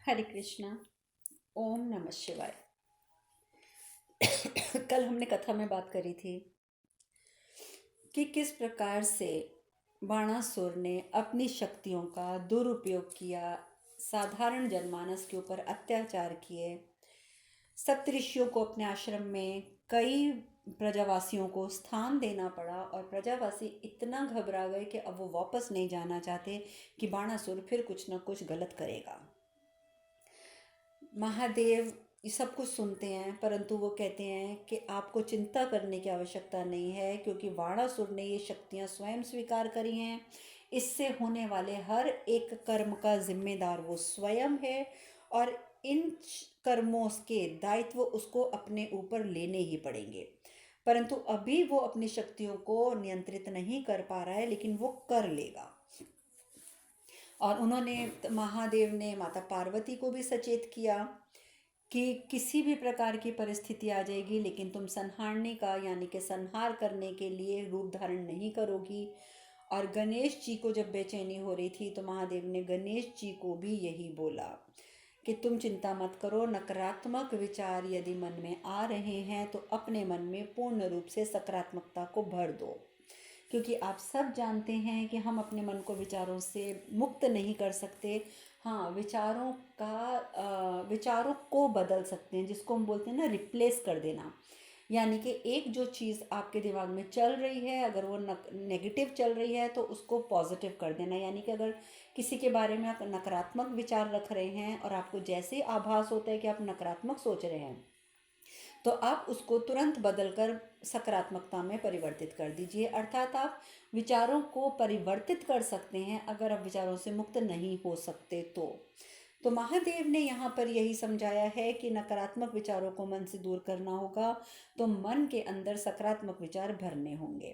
हरे कृष्णा। ओम नमः शिवाय। कल हमने कथा में बात करी थी कि किस प्रकार से बाणासुर ने अपनी शक्तियों का दुरुपयोग किया, साधारण जनमानस के ऊपर अत्याचार किए, सप्तऋषियों को अपने आश्रम में कई प्रजावासियों को स्थान देना पड़ा और प्रजावासी इतना घबरा गए कि अब वो वापस नहीं जाना चाहते कि बाणासुर फिर कुछ न कुछ गलत करेगा। महादेव ये सब कुछ सुनते हैं, परंतु वो कहते हैं कि आपको चिंता करने की आवश्यकता नहीं है, क्योंकि बाणासुर ने ये शक्तियाँ स्वयं स्वीकार करी हैं। इससे होने वाले हर एक कर्म का जिम्मेदार वो स्वयं है और इन कर्मों के दायित्व उसको अपने ऊपर लेने ही पड़ेंगे। परंतु अभी वो अपनी शक्तियों को नियंत्रित नहीं कर पा रहा है, लेकिन वो कर लेगा। और उन्होंने महादेव ने माता पार्वती को भी सचेत किया कि किसी भी प्रकार की परिस्थिति आ जाएगी, लेकिन तुम संहारने का यानी कि संहार करने के लिए रूप धारण नहीं करोगी। और गणेश जी को जब बेचैनी हो रही थी तो महादेव ने गणेश जी को भी यही बोला कि तुम चिंता मत करो, नकारात्मक विचार यदि मन में आ रहे हैं तो अपने मन में पूर्ण रूप से सकारात्मकता को भर दो, क्योंकि आप सब जानते हैं कि हम अपने मन को विचारों से मुक्त नहीं कर सकते। हाँ, विचारों को बदल सकते हैं, जिसको हम बोलते हैं ना रिप्लेस कर देना। यानी कि एक जो चीज़ आपके दिमाग में चल रही है, अगर वो नेगेटिव चल रही है तो उसको पॉजिटिव कर देना। यानी कि अगर किसी के बारे में आप नकारात्मक विचार रख रहे हैं और आपको जैसे ही आभास होता है कि आप नकारात्मक सोच रहे हैं, तो आप उसको तुरंत बदलकर सकारात्मकता में परिवर्तित कर दीजिए। अर्थात आप विचारों को परिवर्तित कर सकते हैं अगर आप विचारों से मुक्त नहीं हो सकते तो महादेव ने यहाँ पर यही समझाया है कि नकारात्मक विचारों को मन से दूर करना होगा, तो मन के अंदर सकारात्मक विचार भरने होंगे।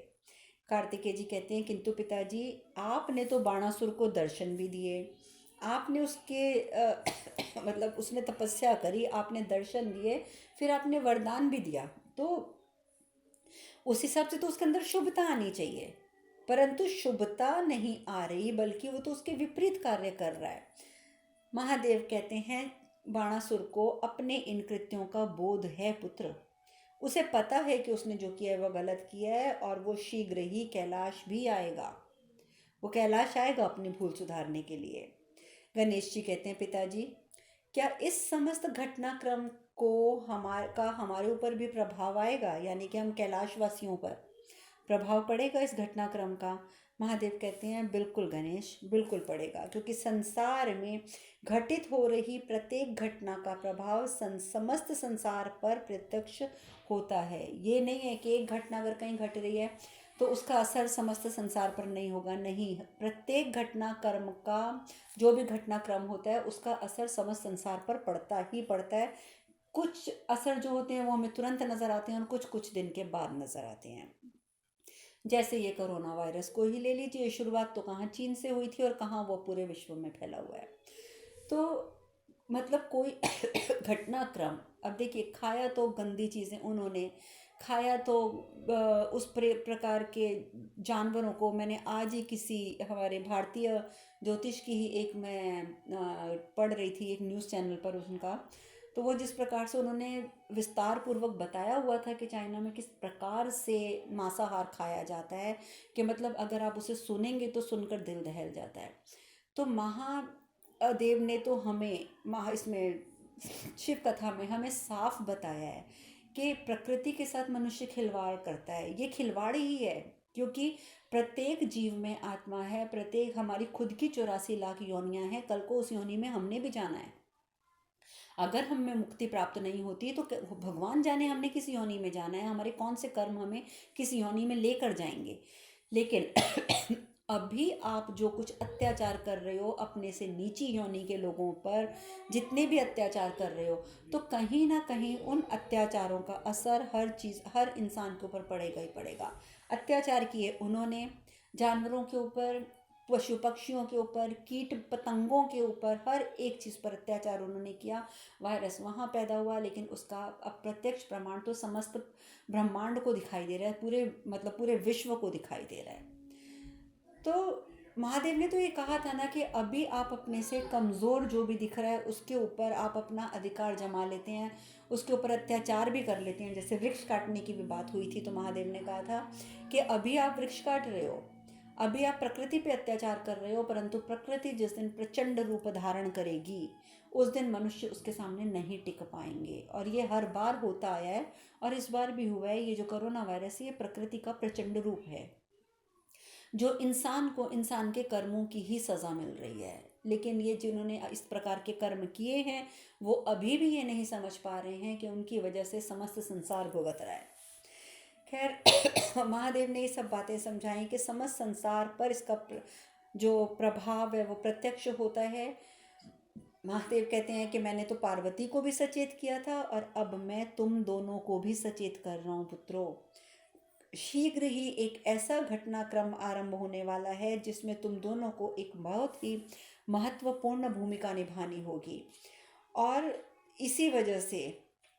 कार्तिकेय जी कहते हैं, किंतु पिताजी आपने तो बाणासुर को दर्शन भी दिए, आपने उसके मतलब उसने तपस्या करी, आपने दर्शन दिए, फिर आपने वरदान भी दिया, तो उस हिसाब से तो उसके अंदर शुभता आनी चाहिए। परंतु शुभता नहीं आ रही, बल्कि वो तो उसके विपरीत कार्य कर रहा है। महादेव कहते हैं, बाणासुर को अपने इन कृत्यों का बोध है पुत्र। उसे पता है कि उसने जो किया है वह गलत किया है और वो शीघ्र ही कैलाश भी आएगा। वो कैलाश आएगा अपनी भूल सुधारने के लिए। गणेश जी कहते हैं, पिताजी क्या इस समस्त घटनाक्रम को हमारे ऊपर भी प्रभाव आएगा, यानी कि हम कैलाशवासियों पर प्रभाव पड़ेगा इस घटनाक्रम का? महादेव कहते हैं, बिल्कुल गणेश, बिल्कुल पड़ेगा, क्योंकि संसार में घटित हो रही प्रत्येक घटना का प्रभाव समस्त संसार पर प्रत्यक्ष होता है। ये नहीं है कि एक घटना अगर कहीं घट रही है तो उसका असर समस्त संसार पर नहीं होगा। नहीं, प्रत्येक घटना कर्म का जो भी घटनाक्रम होता है उसका असर समस्त संसार पर पड़ता ही पड़ता है। कुछ असर जो होते हैं वो हमें तुरंत नज़र आते हैं और कुछ कुछ दिन के बाद नज़र आते हैं। जैसे ये कोरोना वायरस को ही ले लीजिए, शुरुआत तो कहाँ चीन से हुई थी और कहाँ वो पूरे विश्व में फैला हुआ है। तो मतलब कोई घटनाक्रम, अब देखिए, खाया तो गंदी चीज़ें उन्होंने खाया, तो उस प्रकार के जानवरों को मैंने आज ही किसी हमारे भारतीय ज्योतिष की ही एक मैं पढ़ रही थी एक न्यूज़ चैनल पर उनका, तो वो जिस प्रकार से उन्होंने विस्तार पूर्वक बताया हुआ था कि चाइना में किस प्रकार से मांसाहार खाया जाता है, कि मतलब अगर आप उसे सुनेंगे तो सुनकर दिल दहल जाता है। तो महादेव ने तो हमें इसमें शिव कथा में हमें साफ बताया है कि प्रकृति के साथ मनुष्य खिलवाड़ करता है। ये खिलवाड़ ही है, क्योंकि प्रत्येक जीव में आत्मा है, प्रत्येक हमारी खुद की 84 लाख योनियां हैं, कल को उस योनि में हमने भी जाना है। अगर हमें मुक्ति प्राप्त नहीं होती तो भगवान जाने हमने किस योनि में जाना है, हमारे कौन से कर्म हमें किस योनि में लेकर जाएंगे। लेकिन अभी आप जो कुछ अत्याचार कर रहे हो अपने से नीची योनि के लोगों पर, जितने भी अत्याचार कर रहे हो, तो कहीं ना कहीं उन अत्याचारों का असर हर इंसान के ऊपर पड़ेगा ही पड़ेगा। अत्याचार किए उन्होंने जानवरों के ऊपर, पशु पक्षियों के ऊपर, कीट पतंगों के ऊपर, हर एक चीज़ पर अत्याचार उन्होंने किया। वायरस वहाँ पैदा हुआ, लेकिन उसका अप्रत्यक्ष प्रमाण तो समस्त ब्रह्मांड को दिखाई दे रहा है, पूरे विश्व को दिखाई दे रहा है। तो महादेव ने तो ये कहा था ना कि अभी आप अपने से कमज़ोर जो भी दिख रहा है उसके ऊपर आप अपना अधिकार जमा लेते हैं, उसके ऊपर अत्याचार भी कर लेते हैं। जैसे वृक्ष काटने की भी बात हुई थी तो महादेव ने कहा था कि अभी आप वृक्ष काट रहे हो, अभी आप प्रकृति पे अत्याचार कर रहे हो, परंतु प्रकृति जिस दिन प्रचंड रूप धारण करेगी उस दिन मनुष्य उसके सामने नहीं टिक पाएंगे। और ये हर बार होता आया है और इस बार भी हुआ है। ये जो कोरोना वायरस है ये प्रकृति का प्रचंड रूप है, जो इंसान को इंसान के कर्मों की ही सज़ा मिल रही है। लेकिन ये जिन्होंने इस प्रकार के कर्म किए हैं वो अभी भी ये नहीं समझ पा रहे हैं कि उनकी वजह से समस्त संसार भुगत रहा है। खैर महादेव ने ये सब बातें समझाई कि समस्त संसार पर इसका जो प्रभाव है वो प्रत्यक्ष होता है। महादेव कहते हैं कि मैंने तो पार्वती को भी सचेत किया था और अब मैं तुम दोनों को भी सचेत कर रहा हूँ पुत्रों। शीघ्र ही एक ऐसा घटनाक्रम आरंभ होने वाला है जिसमें तुम दोनों को एक बहुत ही महत्वपूर्ण भूमिका निभानी होगी। और इसी वजह से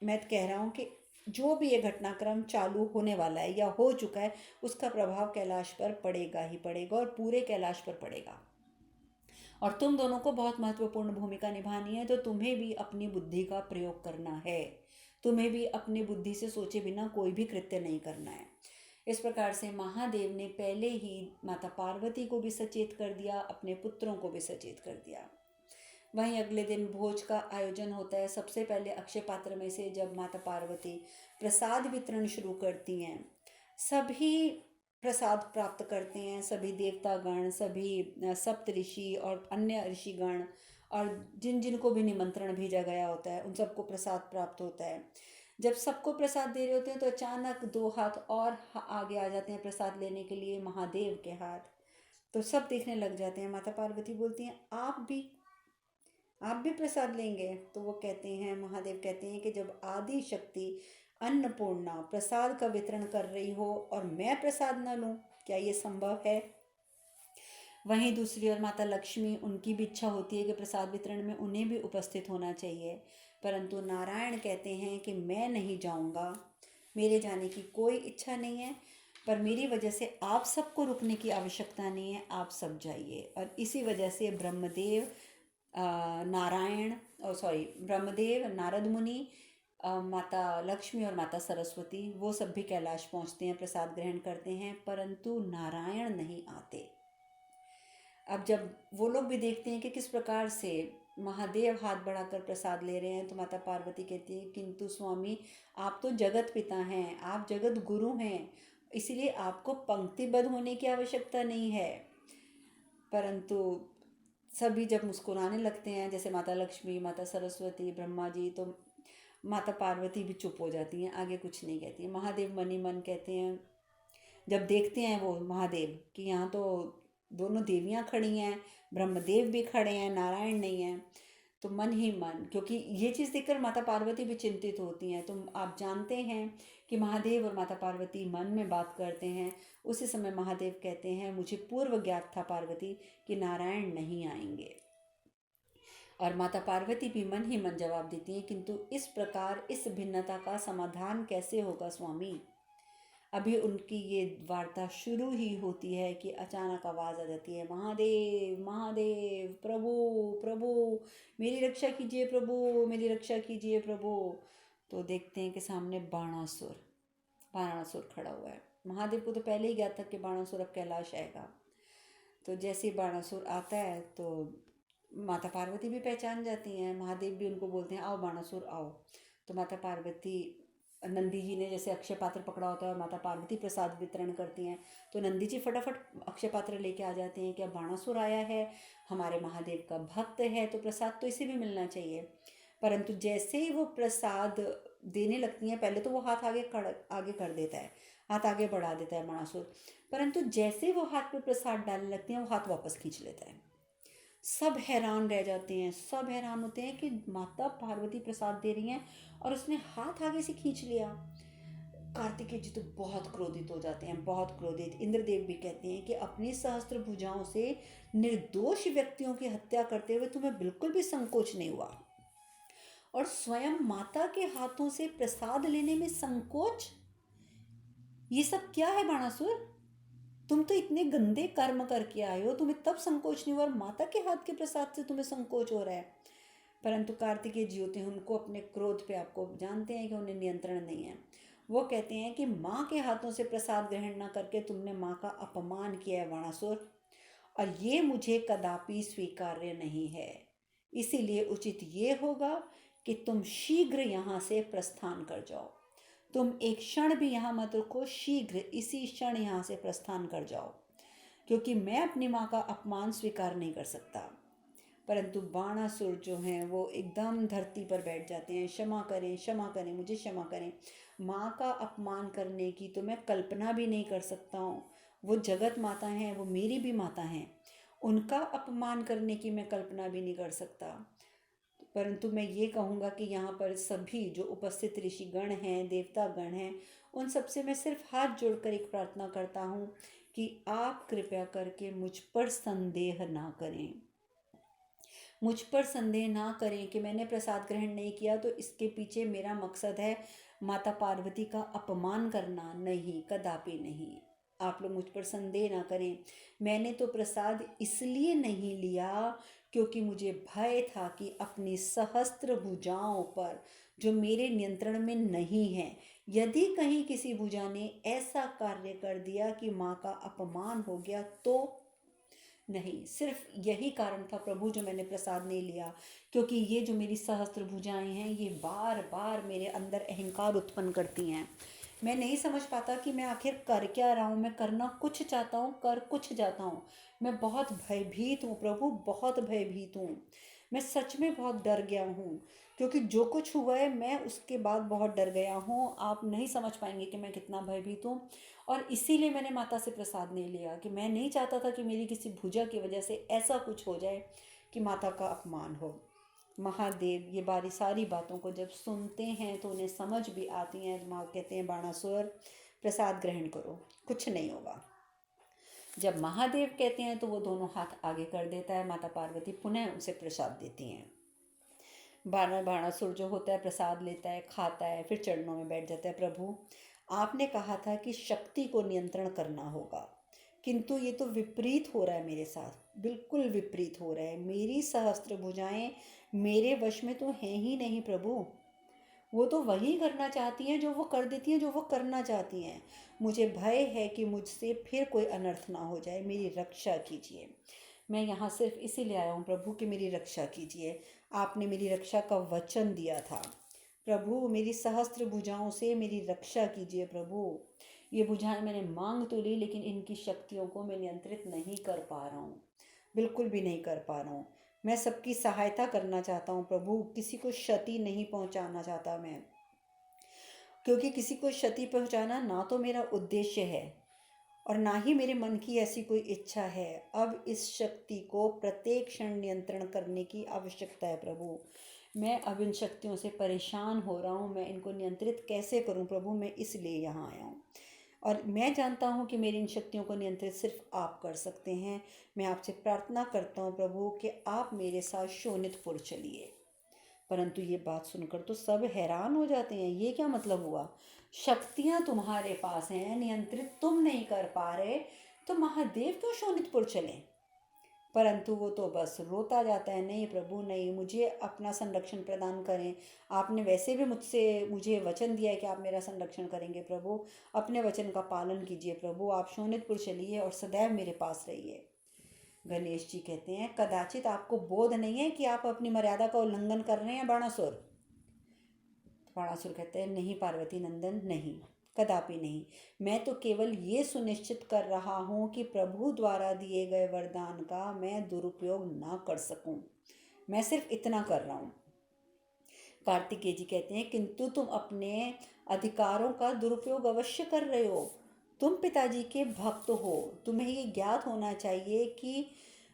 मैं कह रहा हूँ कि जो भी ये घटनाक्रम चालू होने वाला है या हो चुका है उसका प्रभाव कैलाश पर पड़ेगा ही पड़ेगा और पूरे कैलाश पर पड़ेगा। और तुम दोनों को बहुत महत्वपूर्ण भूमिका निभानी है, तो तुम्हें भी अपनी बुद्धि का प्रयोग करना है, तुम्हें भी अपनी बुद्धि से सोचे बिना कोई भी कृत्य नहीं करना है। इस प्रकार से महादेव ने पहले ही माता पार्वती को भी सचेत कर दिया, अपने पुत्रों को भी सचेत कर दिया। वहीं अगले दिन भोज का आयोजन होता है। सबसे पहले अक्षय पात्र में से जब माता पार्वती प्रसाद वितरण शुरू करती हैं, सभी प्रसाद प्राप्त करते हैं, सभी देवतागण, सभी सप्त ऋषि और अन्य ऋषिगण और जिन जिन को भी निमंत्रण भेजा गया होता है उन सबको प्रसाद प्राप्त होता है। जब सबको प्रसाद दे रहे होते हैं तो अचानक दो हाथ और आगे आ जाते हैं प्रसाद लेने के लिए, महादेव के हाथ। तो सब देखने लग जाते हैं। माता पार्वती बोलती हैं आप भी प्रसाद लेंगे? तो वो कहते हैं, महादेव कहते हैं कि जब आदि शक्ति अन्नपूर्णा प्रसाद का वितरण कर रही हो और मैं प्रसाद न लूं, क्या ये संभव है? वहीं दूसरी ओर माता लक्ष्मी, उनकी भी इच्छा होती है कि प्रसाद वितरण में उन्हें भी उपस्थित होना चाहिए, परंतु नारायण कहते हैं कि मैं नहीं जाऊंगा, मेरे जाने की कोई इच्छा नहीं है, पर मेरी वजह से आप सबको रुकने की आवश्यकता नहीं है, आप सब जाइए। और इसी वजह से ब्रह्मदेव ब्रह्मदेव, नारद मुनि, माता लक्ष्मी और माता सरस्वती वो सब भी कैलाश पहुंचते हैं, प्रसाद ग्रहण करते हैं, परंतु नारायण नहीं आते। अब जब वो लोग भी देखते हैं कि किस प्रकार से महादेव हाथ बढ़ाकर प्रसाद ले रहे हैं, तो माता पार्वती कहती है, किंतु स्वामी आप तो जगत पिता हैं, आप जगत गुरु हैं, इसीलिए आपको पंक्तिबद्ध होने की आवश्यकता नहीं है। परंतु सभी जब मुस्कुराने लगते हैं, जैसे माता लक्ष्मी, माता सरस्वती, ब्रह्मा जी, तो माता पार्वती भी चुप हो जाती हैं, आगे कुछ नहीं कहती हैं। महादेव मन ही मन कहते हैं, जब देखते हैं वो महादेव कि यहाँ तो दोनों देवियाँ खड़ी हैं, ब्रह्मदेव भी खड़े हैं, नारायण नहीं है, तो मन ही मन, क्योंकि ये चीज़ देखकर माता पार्वती भी चिंतित होती हैं। तो आप जानते हैं कि महादेव और माता पार्वती मन में बात करते हैं। उसी समय महादेव कहते हैं, मुझे पूर्व ज्ञात था पार्वती कि नारायण नहीं आएंगे। और माता पार्वती भी मन ही मन जवाब देती हैं, किंतु इस प्रकार इस भिन्नता का समाधान कैसे होगा स्वामी? अभी उनकी ये वार्ता शुरू ही होती है कि अचानक आवाज़ आ जाती है, महादेव महादेव, प्रभु प्रभु, मेरी रक्षा कीजिए प्रभु, मेरी रक्षा कीजिए प्रभु। तो देखते हैं कि सामने बाणासुर खड़ा हुआ है। महादेव को तो पहले ही ज्ञात था कि बाणासुर अब कैलाश आएगा। तो जैसे ही बाणासुर आता है तो माता पार्वती भी पहचान जाती हैं, महादेव भी उनको बोलते हैं, आओ बाणासुर आओ। तो माता पार्वती, नंदी जी ने जैसे अक्षय पात्र पकड़ा होता है और माता पार्वती प्रसाद वितरण करती हैं, तो नंदी जी फटाफट अक्षय पात्र लेके आ जाते हैं कि अब बाणासुर आया है, हमारे महादेव का भक्त है, तो प्रसाद तो इसे भी मिलना चाहिए। परंतु जैसे ही वो प्रसाद देने लगती हैं, पहले तो वो हाथ आगे कर देता है, हाथ आगे बढ़ा देता है बाणासुर, परंतु जैसे वो हाथ पे प्रसाद डालने लगती हैं वो हाथ वापस खींच लेता है। सब हैरान रह जाते हैं, सब हैरान होते हैं कि माता पार्वती प्रसाद दे रही हैं और उसने हाथ आगे से खींच लिया। कार्तिकेय जी तो बहुत क्रोधित हो जाते हैं, बहुत क्रोधित। इंद्रदेव भी कहते हैं कि अपनी सहस्त्र भुजाओं से निर्दोष व्यक्तियों की हत्या करते हुए तुम्हें बिल्कुल भी संकोच नहीं हुआ, और स्वयं माता के हाथों से प्रसाद लेने में संकोच, ये सब क्या है बाणासुर? तुम तो इतने गंदे कर्म करके आए हो, तुम्हें तब संकोच नहीं हुआ, और माता के हाथ के प्रसाद से तुम्हें संकोच हो रहा है। परंतु कार्तिकेय जी होते हैं, उनको अपने क्रोध पे, आपको जानते हैं कि उन्हें नियंत्रण नहीं है। वो कहते हैं कि माँ के हाथों से प्रसाद ग्रहण न करके तुमने माँ का अपमान किया है बाणासुर, और ये मुझे कदापि स्वीकार्य नहीं है। इसीलिए उचित ये होगा कि तुम शीघ्र यहाँ से प्रस्थान कर जाओ। तुम एक क्षण भी यहाँ मत रुको, शीघ्र इसी क्षण यहाँ से प्रस्थान कर जाओ, क्योंकि मैं अपनी माँ का अपमान स्वीकार नहीं कर सकता। परंतु बाणासुर जो हैं वो एकदम धरती पर बैठ जाते हैं, क्षमा करें, क्षमा करें, मुझे क्षमा करें। माँ का अपमान करने की तो मैं कल्पना भी नहीं कर सकता हूँ। वो जगत माता हैं, वो मेरी भी माता हैं, उनका अपमान करने की मैं कल्पना भी नहीं कर सकता। परंतु मैं ये कहूँगा कि यहाँ पर सभी जो उपस्थित ऋषिगण हैं, देवता गण हैं, उन सबसे मैं सिर्फ हाथ जोड़कर एक प्रार्थना करता हूँ कि आप कृपया करके मुझ पर संदेह ना करें, मुझ पर संदेह ना करें कि मैंने प्रसाद ग्रहण नहीं किया तो इसके पीछे मेरा मकसद है माता पार्वती का अपमान करना। नहीं, कदापि नहीं। आप लोग मुझ पर संदेह ना करें। मैंने तो प्रसाद इसलिए नहीं लिया क्योंकि मुझे भय था कि अपनी सहस्त्र भुजाओं पर, जो मेरे नियंत्रण में नहीं है, यदि कहीं किसी भुजा ने ऐसा कार्य कर दिया कि माँ का अपमान हो गया तो। नहीं, सिर्फ यही कारण था प्रभु जो मैंने प्रसाद नहीं लिया, क्योंकि ये जो मेरी सहस्त्र भुजाएं हैं ये बार बार मेरे अंदर अहंकार उत्पन्न करती हैं। मैं नहीं समझ पाता कि मैं आखिर कर क्या रहा हूँ। मैं करना कुछ चाहता हूँ, कर कुछ जाता हूँ। मैं बहुत भयभीत हूँ प्रभु, बहुत भयभीत हूँ। मैं सच में बहुत डर गया हूँ, क्योंकि जो कुछ हुआ है मैं उसके बाद बहुत डर गया हूँ। आप नहीं समझ पाएंगे कि मैं कितना भयभीत हूँ। और इसीलिए मैंने माता से प्रसाद नहीं लिया कि मैं नहीं चाहता था कि मेरी किसी भुजा की वजह से ऐसा कुछ हो जाए कि माता का अपमान हो। महादेव ये बारी सारी बातों को जब सुनते हैं तो उन्हें समझ भी आती हैं। माँ कहते हैं बाणासुर प्रसाद ग्रहण करो, कुछ नहीं होगा। जब महादेव कहते हैं तो वो दोनों हाथ आगे कर देता है, माता पार्वती पुनः उसे प्रसाद देती हैं। बाणासुर जो होता है प्रसाद लेता है, खाता है, फिर चरणों में बैठ जाता है। प्रभु, आपने कहा था कि शक्ति को नियंत्रण करना होगा, किंतु ये तो विपरीत हो रहा है मेरे साथ, बिल्कुल विपरीत हो रहा है। मेरी सहस्त्र भुजाएं मेरे वश में तो हैं ही नहीं प्रभु। वो तो वही करना चाहती हैं जो वो कर देती हैं, जो वो करना चाहती हैं। मुझे भय है कि मुझसे फिर कोई अनर्थ ना हो जाए, मेरी रक्षा कीजिए। मैं यहाँ सिर्फ इसीलिए आया हूँ प्रभु कि मेरी रक्षा कीजिए। आपने मेरी रक्षा का वचन दिया था प्रभु, मेरी सहस्त्र भुजाओं से मेरी रक्षा कीजिए प्रभु। ये भुजाएं मैंने मांग तो ली, लेकिन इनकी शक्तियों को मैं नियंत्रित नहीं कर पा रहा हूँ, बिल्कुल भी नहीं कर पा रहा हूँ। मैं सबकी सहायता करना चाहता हूँ प्रभु, किसी को क्षति नहीं पहुँचाना चाहता मैं, क्योंकि किसी को क्षति पहुँचाना ना तो मेरा उद्देश्य है और ना ही मेरे मन की ऐसी कोई इच्छा है। अब इस शक्ति को प्रत्येक क्षण नियंत्रण करने की आवश्यकता है प्रभु। मैं अब इन शक्तियों से परेशान हो रहा हूँ, मैं इनको नियंत्रित कैसे करूँ प्रभु, मैं इसलिए यहाँ आया हूँ। और मैं जानता हूँ कि मेरी इन शक्तियों को नियंत्रित सिर्फ आप कर सकते हैं। मैं आपसे प्रार्थना करता हूँ प्रभु कि आप मेरे साथ शोणितपुर चलिए। परंतु ये बात सुनकर तो सब हैरान हो जाते हैं। ये क्या मतलब हुआ? शक्तियाँ तुम्हारे पास हैं, नियंत्रित तुम नहीं कर पा रहे, तो महादेव क्यों शोणितपुर चलें? परंतु वो तो बस रोता जाता है, नहीं प्रभु नहीं, मुझे अपना संरक्षण प्रदान करें। आपने वैसे भी मुझे वचन दिया है कि आप मेरा संरक्षण करेंगे प्रभु। अपने वचन का पालन कीजिए प्रभु, आप शोणितपुर चलिए और सदैव मेरे पास रहिए। गणेश जी कहते हैं, कदाचित आपको बोध नहीं है कि आप अपनी मर्यादा का उल्लंघन कर रहे हैं बाणासुर। बाणासुर कहते हैं, नहीं पार्वती नंदन, नहीं, कदापि नहीं। मैं तो केवल ये सुनिश्चित कर रहा हूँ कि प्रभु द्वारा दिए गए वरदान का मैं दुरुपयोग ना कर सकूं। मैं सिर्फ इतना कर रहा हूँ। कार्तिकेय जी कहते हैं, किंतु तुम अपने अधिकारों का दुरुपयोग अवश्य कर रहे हो। तुम पिताजी के भक्त हो, तुम्हें ये ज्ञात होना चाहिए कि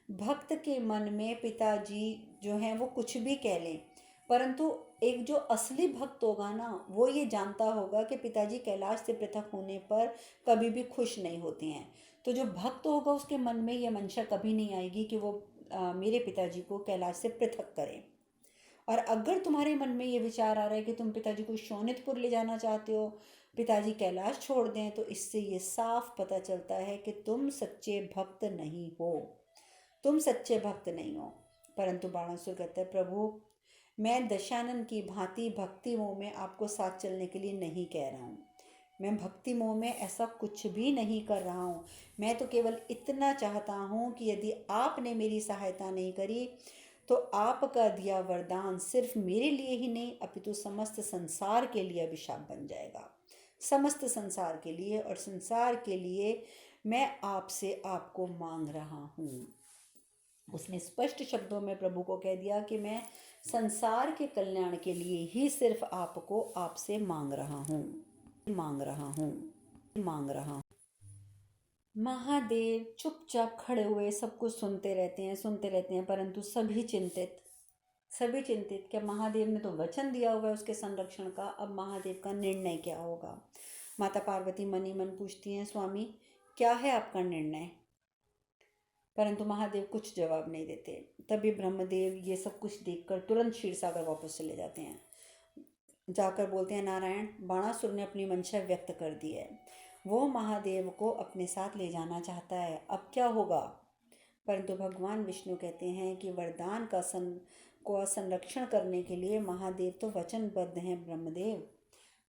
भक्त के मन में पिताजी जो हैं वो कुछ भी कह लें, परंतु एक जो असली भक्त होगा ना, वो ये जानता होगा कि पिताजी कैलाश से पृथक होने पर कभी भी खुश नहीं होते हैं। तो जो भक्त होगा उसके मन में ये मंशा कभी नहीं आएगी कि वो मेरे पिताजी को कैलाश से पृथक करें। और अगर तुम्हारे मन में ये विचार आ रहा है कि तुम पिताजी को शोणितपुर ले जाना चाहते हो, पिताजी कैलाश छोड़ दें, तो इससे ये साफ पता चलता है कि तुम सच्चे भक्त नहीं हो, तुम सच्चे भक्त नहीं हो। परंतु बाणासुर कहता है, प्रभु मैं दशानन की भांति भक्ति मोह में आपको साथ चलने के लिए नहीं कह रहा हूँ। मैं भक्ति मोह में ऐसा कुछ भी नहीं कर रहा हूँ। मैं तो केवल इतना चाहता हूँ कि यदि आपने मेरी सहायता नहीं करी तो आपका दिया वरदान सिर्फ मेरे लिए ही नहीं अपितु समस्त संसार के लिए अभिशाप बन जाएगा, समस्त संसार के लिए। और संसार के लिए मैं आपसे आपको मांग रहा हूँ। उसने स्पष्ट शब्दों में प्रभु को कह दिया कि मैं संसार के कल्याण के लिए ही सिर्फ आपको आपसे मांग रहा हूँ, मांग रहा हूँ, मांग रहा हूँ। महादेव चुपचाप खड़े हुए सब कुछ सुनते रहते हैं, सुनते रहते हैं, परंतु सभी चिंतित, सभी चिंतित। क्या महादेव ने तो वचन दिया हुआ है उसके संरक्षण का, अब महादेव का निर्णय क्या होगा। माता पार्वती मन ही मन पूछती हैं, स्वामी क्या है आपका निर्णय। परंतु महादेव कुछ जवाब नहीं देते। तभी ब्रह्मदेव ये सब कुछ देखकर तुरंत क्षीरसागर वापस चले जाते हैं। जाकर बोलते हैं, नारायण बाणासुर ने अपनी मंशा व्यक्त कर दी है, वो महादेव को अपने साथ ले जाना चाहता है, अब क्या होगा। परंतु भगवान विष्णु कहते हैं कि वरदान का संरक्षण करने के लिए महादेव तो वचनबद्ध हैं। ब्रह्मदेव,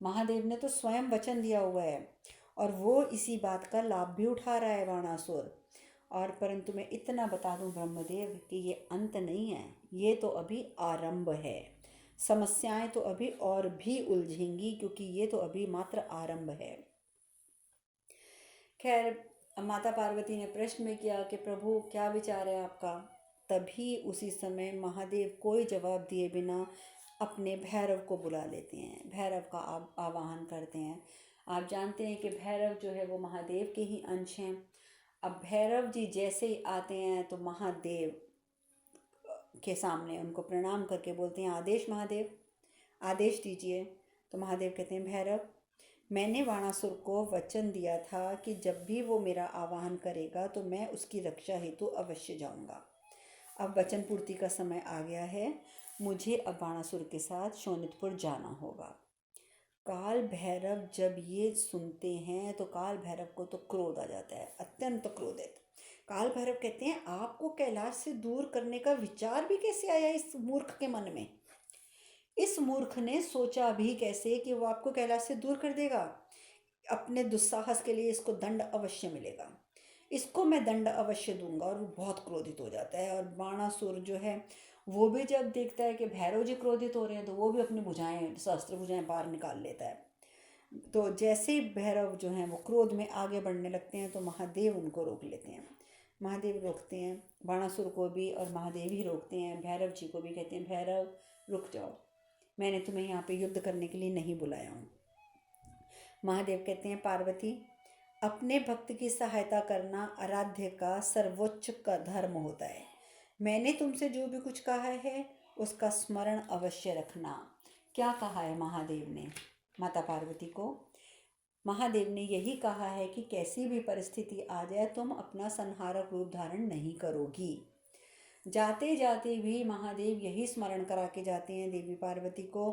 महादेव ने तो स्वयं वचन दिया हुआ है और वो इसी बात का लाभ भी उठा रहा है बाणासुर। और परंतु मैं इतना बता दूं ब्रह्मदेव कि ये अंत नहीं है, ये तो अभी आरंभ है। समस्याएं तो अभी और भी उलझेंगी, क्योंकि ये तो अभी मात्र आरंभ है। खैर, माता पार्वती ने प्रश्न में किया कि प्रभु क्या विचार है आपका। तभी उसी समय महादेव कोई जवाब दिए बिना अपने भैरव को बुला लेते हैं, भैरव का आवाहन करते हैं। आप जानते हैं कि भैरव जो है वो महादेव के ही अंश हैं। अब भैरव जी जैसे ही आते हैं तो महादेव के सामने उनको प्रणाम करके बोलते हैं, आदेश महादेव, आदेश दीजिए। तो महादेव कहते हैं, भैरव मैंने बाणासुर को वचन दिया था कि जब भी वो मेरा आवाहन करेगा तो मैं उसकी रक्षा हेतु अवश्य जाऊंगा। अब वचन पूर्ति का समय आ गया है, मुझे अब बाणासुर के साथ शोणितपुर जाना होगा। काल भैरव जब ये सुनते हैं तो काल भैरव को तो क्रोध आ जाता है, अत्यंत क्रोधित। काल भैरव कहते हैं, आपको कैलाश से दूर करने का विचार भी कैसे आया इस मूर्ख के मन में। इस मूर्ख ने सोचा भी कैसे कि वो आपको कैलाश से दूर कर देगा। अपने दुस्साहस के लिए इसको दंड अवश्य मिलेगा, इसको मैं दंड अवश्य दूंगा। और वो बहुत क्रोधित हो जाता है। और बाणासुर जो है वो भी जब देखता है कि भैरव जी क्रोधित हो रहे हैं तो वो भी अपनी भुजाएं, शस्त्र भुजाएं बाहर निकाल लेता है। तो जैसे ही भैरव जो हैं वो क्रोध में आगे बढ़ने लगते हैं तो महादेव उनको रोक लेते हैं। महादेव रोकते हैं बाणासुर को भी, और महादेव ही रोकते हैं भैरव जी को भी। कहते हैं, भैरव रुक जाओ, मैंने तुम्हें यहाँ पे युद्ध करने के लिए नहीं बुलाया हूँ। महादेव कहते हैं, पार्वती अपने भक्त की सहायता करना आराध्य का सर्वोच्च का धर्म होता है। मैंने तुमसे जो भी कुछ कहा है उसका स्मरण अवश्य रखना। क्या कहा है महादेव ने माता पार्वती को? महादेव ने यही कहा है कि कैसी भी परिस्थिति आ जाए तुम अपना संहारक रूप धारण नहीं करोगी। जाते जाते भी महादेव यही स्मरण करा के जाते हैं देवी पार्वती को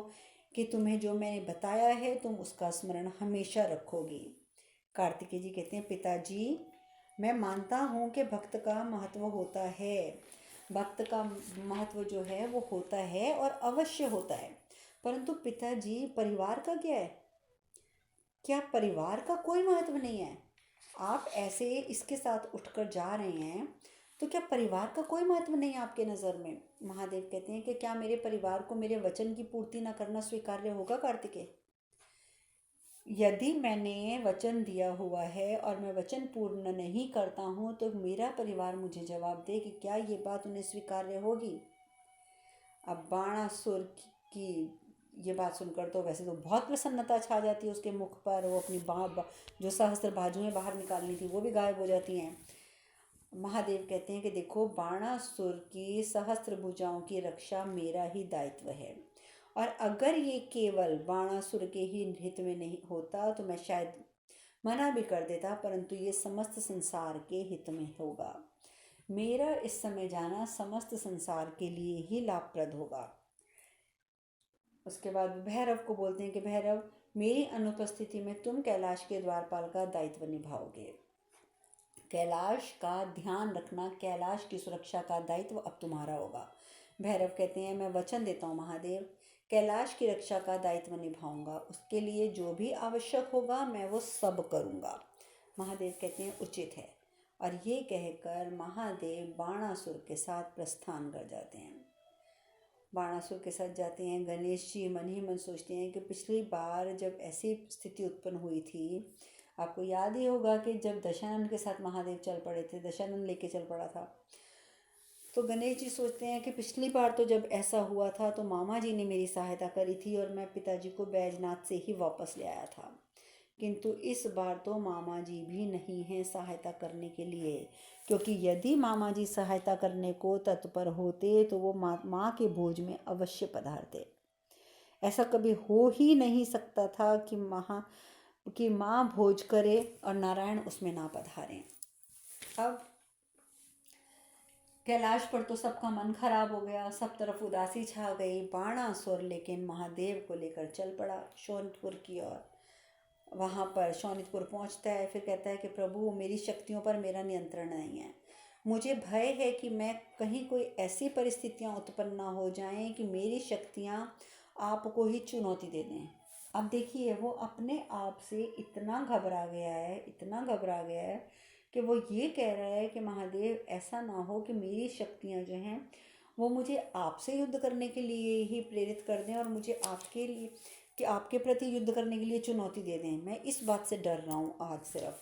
कि तुम्हें जो मैंने बताया है तुम उसका स्मरण हमेशा रखोगी। कार्तिकेय जी कहते हैं, पिताजी मैं मानता हूँ कि भक्त का महत्व होता है, भक्त का महत्व जो है वो होता है और अवश्य होता है। परंतु पिताजी परिवार का क्या है? क्या परिवार का कोई महत्व नहीं है? आप ऐसे इसके साथ उठकर जा रहे हैं तो क्या परिवार का कोई महत्व नहीं है आपके नज़र में? महादेव कहते हैं कि क्या मेरे परिवार को मेरे वचन की पूर्ति न करना स्वीकार्य होगा कार्तिकेय? यदि मैंने वचन दिया हुआ है और मैं वचन पूर्ण नहीं करता हूँ तो मेरा परिवार मुझे जवाब दे कि क्या ये बात उन्हें स्वीकार्य होगी। अब बाणासुर की ये बात सुनकर तो वैसे तो बहुत प्रसन्नता छा जाती है उसके मुख पर। वो अपनी जो सहस्त्र बाजुएं बाहर निकालनी थी वो भी गायब हो जाती हैं। महादेव कहते हैं कि देखो, बाणासुर की सहस्त्र भुजाओं की रक्षा मेरा ही दायित्व है, और अगर ये केवल बाणासुर के ही हित में नहीं होता तो मैं शायद मना भी कर देता, परंतु ये समस्त संसार के हित में होगा। मेरा इस समय जाना समस्त संसार के लिए ही लाभप्रद होगा। उसके बाद भैरव को बोलते हैं कि भैरव, मेरी अनुपस्थिति में तुम कैलाश के द्वारपाल का दायित्व निभाओगे। कैलाश का ध्यान रखना, कैलाश की सुरक्षा का दायित्व अब तुम्हारा होगा। भैरव कहते हैं, मैं वचन देता हूँ महादेव, कैलाश की रक्षा का दायित्व निभाऊंगा, उसके लिए जो भी आवश्यक होगा मैं वो सब करूँगा। महादेव कहते हैं उचित है। और ये कहकर महादेव बाणासुर के साथ प्रस्थान कर जाते हैं। बाणासुर के साथ जाते हैं। गणेश जी मन ही मन सोचते हैं कि पिछली बार जब ऐसी स्थिति उत्पन्न हुई थी, आपको याद ही होगा कि जब दशानन के साथ महादेव चल पड़े थे, दशानन लेके चल पड़ा था, तो गणेश जी सोचते हैं कि पिछली बार तो जब ऐसा हुआ था तो मामा जी ने मेरी सहायता करी थी और मैं पिताजी को बैजनाथ से ही वापस ले आया था, किंतु इस बार तो मामा जी भी नहीं हैं सहायता करने के लिए, क्योंकि यदि मामा जी सहायता करने को तत्पर होते तो वो माँ के भोज में अवश्य पधारते। ऐसा कभी हो ही नहीं सकता था कि माँ भोज करे और नारायण उसमें ना पधारें। अब कैलाश पर तो सबका मन खराब हो गया, सब तरफ उदासी छा गई। बाणासुर लेकिन महादेव को लेकर चल पड़ा शोणितपुर की ओर। वहाँ पर शोणितपुर पहुँचता है, फिर कहता है कि प्रभु, मेरी शक्तियों पर मेरा नियंत्रण नहीं है, मुझे भय है कि मैं कहीं कोई ऐसी परिस्थितियाँ उत्पन्न ना हो जाएं कि मेरी शक्तियाँ आपको ही चुनौती दे दें। अब देखिए, वो अपने आप से इतना घबरा गया है, इतना घबरा गया है कि वो ये कह रहा है कि महादेव, ऐसा ना हो कि मेरी शक्तियाँ जो हैं वो मुझे आपसे युद्ध करने के लिए ही प्रेरित कर दें और मुझे आपके लिए कि आपके प्रति युद्ध करने के लिए चुनौती दे दें। मैं इस बात से डर रहा हूँ आज। सिर्फ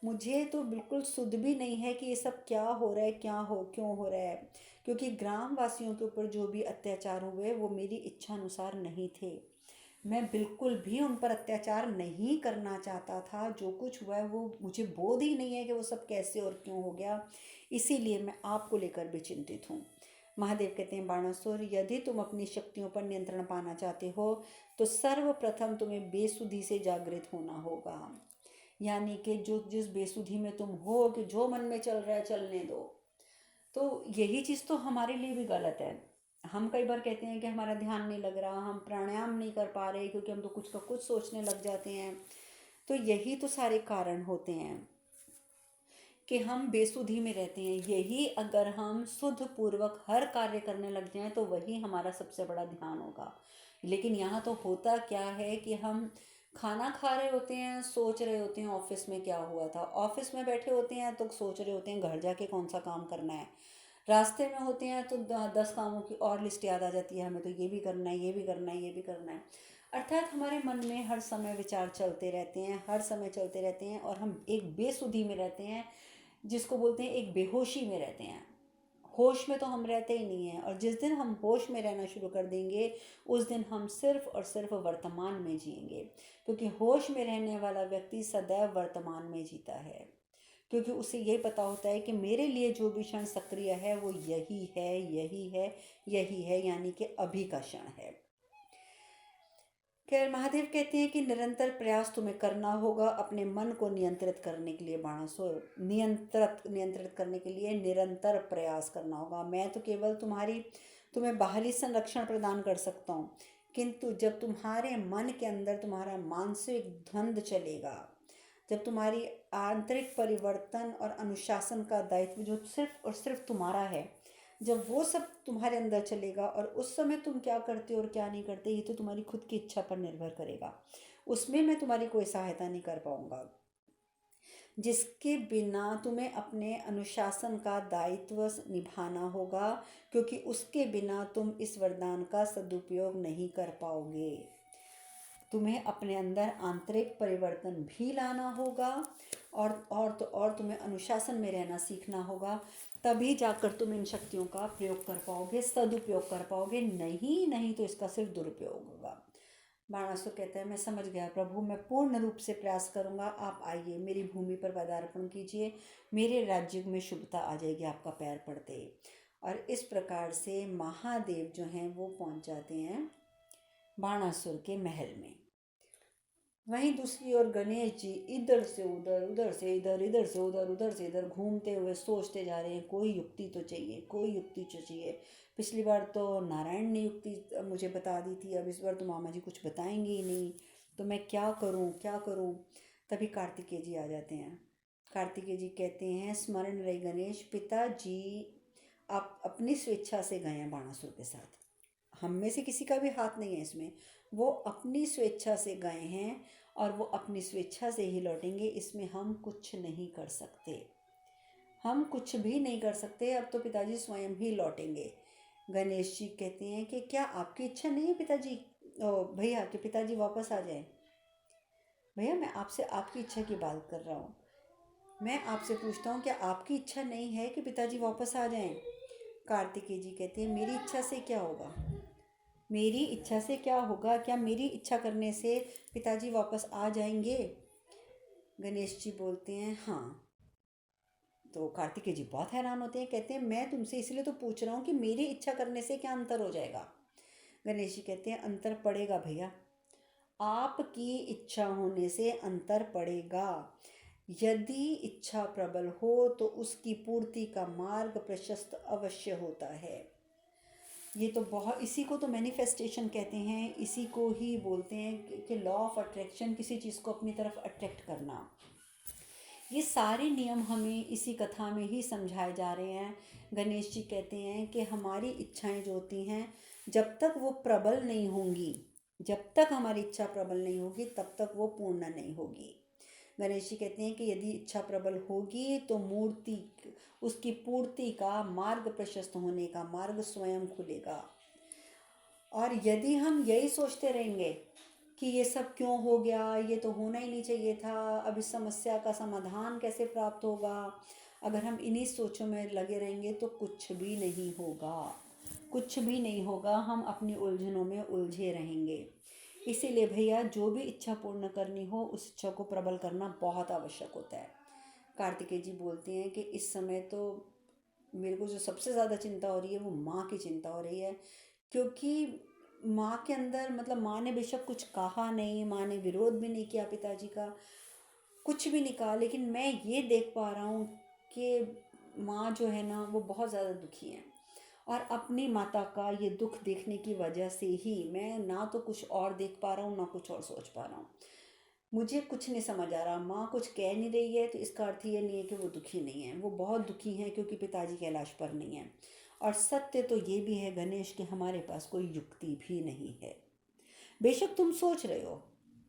मुझे तो बिल्कुल सुध भी नहीं है कि ये सब क्या हो रहा है, क्यों हो रहा है, क्योंकि ग्रामवासियों के ऊपर जो भी अत्याचार हुए वो मेरी इच्छा अनुसार नहीं थे। मैं बिल्कुल भी उन पर अत्याचार नहीं करना चाहता था। जो कुछ हुआ है वो मुझे बोध ही नहीं है कि वो सब कैसे और क्यों हो गया, इसीलिए मैं आपको लेकर भी चिंतित हूँ। महादेव कहते हैं, बाणासुर, यदि तुम अपनी शक्तियों पर नियंत्रण पाना चाहते हो तो सर्वप्रथम तुम्हें बेसुधी से जागृत होना होगा। यानी कि जो जिस बेसुधी में तुम हो कि जो मन में चल रहा है चलने दो, तो यही चीज़ तो हमारे लिए भी गलत है। हम कई बार कहते हैं कि हमारा ध्यान नहीं लग रहा, हम प्राणायाम नहीं कर पा रहे, क्योंकि हम तो कुछ का कुछ सोचने लग जाते हैं। तो यही तो सारे कारण होते हैं कि हम बेसुधी में रहते हैं। यही अगर हम शुद्ध पूर्वक हर कार्य करने लग जाएं तो वही हमारा सबसे बड़ा ध्यान होगा। लेकिन यहाँ तो होता क्या है कि हम खाना खा रहे होते हैं, सोच रहे होते हैं ऑफिस में क्या हुआ था, ऑफिस में बैठे होते हैं तो सोच रहे होते हैं घर जाके कौन सा काम करना है, रास्ते में होते हैं तो 10 कामों की और लिस्ट याद आ जाती है, हमें तो ये भी करना है, ये भी करना है, ये भी करना है। अर्थात हमारे मन में हर समय विचार चलते रहते हैं, हर समय चलते रहते हैं, और हम एक बेसुधी में रहते हैं, जिसको बोलते हैं एक बेहोशी में रहते हैं। होश में तो हम रहते ही नहीं हैं, और जिस दिन हम होश में रहना शुरू कर देंगे उस दिन हम सिर्फ और सिर्फ वर्तमान में जिएंगे, क्योंकि होश में रहने वाला व्यक्ति सदैव वर्तमान में जीता है, क्योंकि उसे ये पता होता है कि मेरे लिए जो भी क्षण सक्रिय है वो यही है, यही है, यही है, यानी कि अभी का क्षण है। खैर, महादेव कहते हैं कि निरंतर प्रयास तुम्हें करना होगा अपने मन को नियंत्रित करने के लिए। बाणासुर, नियंत्रित करने के लिए निरंतर प्रयास करना होगा। मैं तो केवल तुम्हें बाहरी संरक्षण प्रदान कर सकता हूँ, किंतु जब तुम्हारे मन के अंदर तुम्हारा मानसिक द्वंद्व चलेगा, जब तुम्हारी आंतरिक परिवर्तन और अनुशासन का दायित्व जो सिर्फ और सिर्फ तुम्हारा है, जब वो सब तुम्हारे अंदर चलेगा, और उस समय तुम क्या करते हो और क्या नहीं करते ये तो तुम्हारी खुद की इच्छा पर निर्भर करेगा, उसमें मैं तुम्हारी कोई सहायता नहीं कर पाऊंगा, जिसके बिना तुम्हें अपने अनुशासन का दायित्व निभाना होगा, क्योंकि उसके बिना तुम इस वरदान का सदुपयोग नहीं कर पाओगे। तुम्हें अपने अंदर आंतरिक परिवर्तन भी लाना होगा, और तुम्हें अनुशासन में रहना सीखना होगा, तभी जाकर तुम इन शक्तियों का प्रयोग कर पाओगे, सदुपयोग कर पाओगे। नहीं तो इसका सिर्फ दुरुपयोग होगा। बाणासुर कहता है, मैं समझ गया प्रभु, मैं पूर्ण रूप से प्रयास करूंगा। आप आइए, मेरी भूमि पर पदार्पण कीजिए, मेरे राज्य में शुभता आ जाएगी आपका पैर पड़ते ही। और इस प्रकार से महादेव जो हैं वो पहुंच जाते हैं बाणासुर के महल में। वहीं दूसरी ओर गणेश जी इधर से उधर, उधर से इधर, इधर से उधर, उधर से इधर घूमते हुए सोचते जा रहे हैं, कोई युक्ति तो चाहिए, कोई युक्ति तो चाहिए। पिछली बार तो नारायण ने युक्ति मुझे बता दी थी, अब इस बार तो मामा जी कुछ बताएंगे ही नहीं। तो मैं क्या करूं, क्या करूं? तभी कार्तिकेय जी आ जाते हैं। कार्तिकेय जी कहते हैं, स्मरण रहे गणेश, पिताजी आप अपनी स्वेच्छा से गए हैं बाणासुर के साथ, हम में से किसी का भी हाथ नहीं है इसमें। वो अपनी स्वेच्छा से गए हैं और वो अपनी स्वेच्छा से ही लौटेंगे, इसमें हम कुछ नहीं कर सकते, हम कुछ भी नहीं कर सकते। अब तो पिताजी स्वयं ही लौटेंगे। गणेश जी कहते हैं कि क्या आपकी इच्छा नहीं है पिताजी, ओ भैया, कि पिताजी वापस आ जाएं? भैया मैं आपसे आपकी इच्छा की बात कर रहा हूँ, मैं आपसे पूछता हूँ क्या आपकी इच्छा नहीं है कि पिताजी वापस आ जाएं? कार्तिकेय जी कहते हैं, मेरी इच्छा से क्या होगा, मेरी इच्छा से क्या होगा, क्या मेरी इच्छा करने से पिताजी वापस आ जाएंगे? गणेश जी बोलते हैं हाँ। तो कार्तिकेय जी बहुत हैरान होते हैं, कहते हैं मैं तुमसे इसलिए तो पूछ रहा हूँ कि मेरी इच्छा करने से क्या अंतर हो जाएगा? गणेश जी कहते हैं अंतर पड़ेगा भैया, आपकी इच्छा होने से अंतर पड़ेगा। यदि इच्छा प्रबल हो तो उसकी पूर्ति का मार्ग प्रशस्त अवश्य होता है। ये तो बहुत, इसी को तो मैनिफेस्टेशन कहते हैं, इसी को ही बोलते हैं कि लॉ ऑफ अट्रैक्शन, किसी चीज़ को अपनी तरफ अट्रैक्ट करना। ये सारे नियम हमें इसी कथा में ही समझाए जा रहे हैं। गणेश जी कहते हैं कि हमारी इच्छाएं जो होती हैं, जब तक वो प्रबल नहीं होंगी, जब तक हमारी इच्छा प्रबल नहीं होगी तब तक वो पूर्ण नहीं होगी। गणेश जी कहते हैं कि यदि इच्छा प्रबल होगी तो मूर्ति, उसकी पूर्ति का मार्ग प्रशस्त होने का मार्ग स्वयं खुलेगा। और यदि हम यही सोचते रहेंगे कि ये सब क्यों हो गया, ये तो होना ही नहीं चाहिए था, अब इस समस्या का समाधान कैसे प्राप्त होगा, अगर हम इन्हीं सोचों में लगे रहेंगे तो कुछ भी नहीं होगा, कुछ भी नहीं होगा, हम अपनी उलझनों में उलझे रहेंगे। इसीलिए भैया जो भी इच्छा पूर्ण करनी हो उस इच्छा को प्रबल करना बहुत आवश्यक होता है। कार्तिकेय जी बोलते हैं कि इस समय तो मेरे को जो सबसे ज़्यादा चिंता हो रही है वो माँ की चिंता हो रही है, क्योंकि माँ के अंदर, मतलब माँ ने बेशक कुछ कहा नहीं, माँ ने विरोध भी नहीं किया पिताजी का, कुछ भी नहीं कहा, लेकिन मैं ये देख पा रहा हूँ कि माँ जो है ना वो बहुत ज़्यादा दुखी है। और अपनी माता का ये दुख देखने की वजह से ही मैं ना तो कुछ और देख पा रहा हूँ ना कुछ और सोच पा रहा हूँ, मुझे कुछ नहीं समझ आ रहा। माँ कुछ कह नहीं रही है तो इसका अर्थ ये नहीं है कि वो दुखी नहीं है, वो बहुत दुखी हैं क्योंकि पिताजी कैलाश पर नहीं है। और सत्य तो ये भी है गणेश कि हमारे पास कोई युक्ति भी नहीं है। बेशक तुम सोच रहे हो,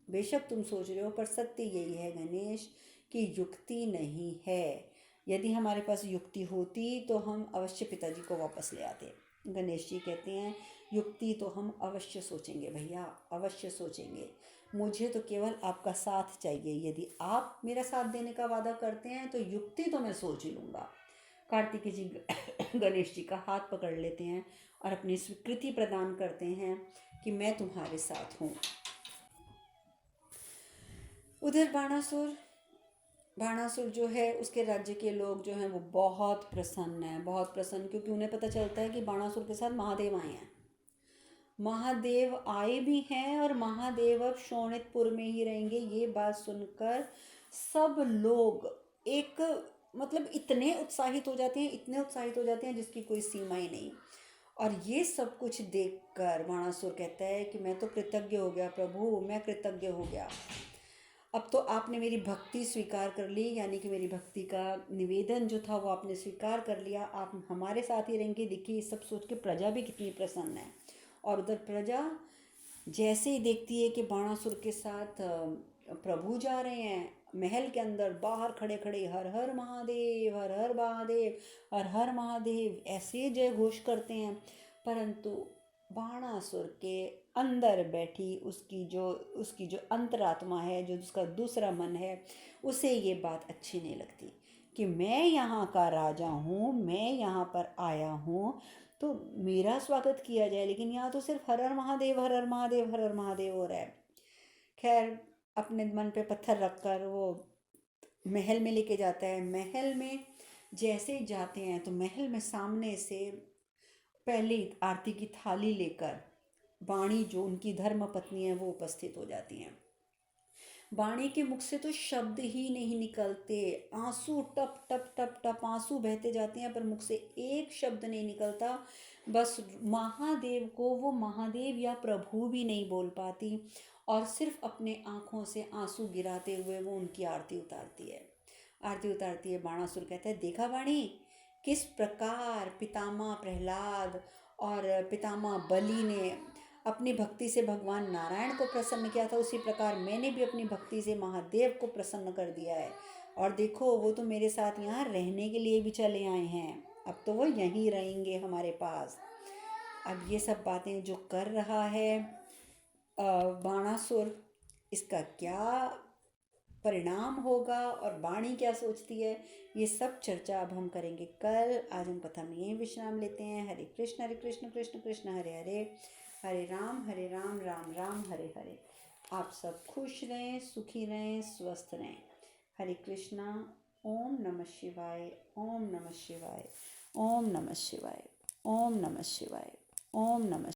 बेशक तुम सोच रहे हो, पर सत्य यही है गणेश कि युक्ति नहीं है। यदि हमारे पास युक्ति होती तो हम अवश्य पिताजी को वापस ले आते। गणेश जी कहते हैं युक्ति तो हम अवश्य सोचेंगे भैया, अवश्य सोचेंगे, मुझे तो केवल आपका साथ चाहिए। यदि आप मेरा साथ देने का वादा करते हैं तो युक्ति तो मैं सोच ही लूँगा। कार्तिकेय जी गणेश जी का हाथ पकड़ लेते हैं और अपनी स्वीकृति प्रदान करते हैं कि मैं तुम्हारे साथ हूँ। उधर बाणासुर, बाणासुर जो है उसके राज्य के लोग जो हैं वो बहुत प्रसन्न हैं, बहुत प्रसन्न, क्योंकि उन्हें पता चलता है कि बाणासुर के साथ महादेव आए हैं। महादेव आए भी हैं और महादेव अब शोणितपुर में ही रहेंगे। ये बात सुनकर सब लोग एक, मतलब इतने उत्साहित हो जाते हैं, इतने उत्साहित हो जाते हैं जिसकी कोई सीमा ही नहीं। और ये सब कुछ देखकर बाणासुर कहता है कि मैं तो कृतज्ञ हो गया प्रभु, मैं कृतज्ञ हो गया। अब तो आपने मेरी भक्ति स्वीकार कर ली, यानी कि मेरी भक्ति का निवेदन जो था वो आपने स्वीकार कर लिया, आप हमारे साथ ही रहेंगे। देखिए ये सब सोच के प्रजा भी कितनी प्रसन्न है। और उधर प्रजा जैसे ही देखती है कि बाणासुर के साथ प्रभु जा रहे हैं महल के अंदर, बाहर खड़े खड़े हर हर महादेव, हर हर महादेव, हर हर महादेव ऐसे जय घोष करते हैं, परंतु बाणासुर के अंदर बैठी उसकी जो अंतरात्मा है, जो उसका दूसरा मन है, उसे ये बात अच्छी नहीं लगती कि मैं यहाँ का राजा हूँ, मैं यहाँ पर आया हूँ तो मेरा स्वागत किया जाए, लेकिन यहाँ तो सिर्फ हर हर महादेव, हर हर महादेव, हर हर महादेव हो रहा है। खैर अपने मन पे पत्थर रखकर वो महल में लेके जाता है। महल में जैसे ही जाते हैं तो महल में सामने से पहली आरती की थाली लेकर वाणी जो उनकी धर्म पत्नी है वो उपस्थित हो जाती हैं। बाणी के मुख से तो शब्द ही नहीं निकलते, आंसू टप टप टप टप आंसू बहते जाते हैं, पर मुख से एक शब्द नहीं निकलता। बस महादेव को वो महादेव या प्रभु भी नहीं बोल पाती, और सिर्फ अपने आँखों से आंसू गिराते हुए वो उनकी आरती उतारती है। आरती उतारती है। बाणासुर कहता है, देखा वाणी, किस प्रकार पितामह प्रहलाद और पितामह बलि ने अपनी भक्ति से भगवान नारायण को प्रसन्न किया था, उसी प्रकार मैंने भी अपनी भक्ति से महादेव को प्रसन्न कर दिया है। और देखो, वो तो मेरे साथ यहाँ रहने के लिए भी चले आए हैं, अब तो वो यहीं रहेंगे हमारे पास। अब ये सब बातें जो कर रहा है बाणासुर, इसका क्या परिणाम होगा और वाणी क्या सोचती है, ये सब चर्चा अब हम करेंगे कल। आज हम कथा में यहीं विश्राम लेते हैं। हरे कृष्ण कृष्ण कृष्ण हरे हरे, हरे राम राम राम हरे हरे। आप सब खुश रहें, सुखी रहें, स्वस्थ रहें। हरे कृष्णा। ओम नमः शिवाय, ओम नमः शिवाय, ओम नमः शिवाय, ओम नमः शिवाय, ओम नमः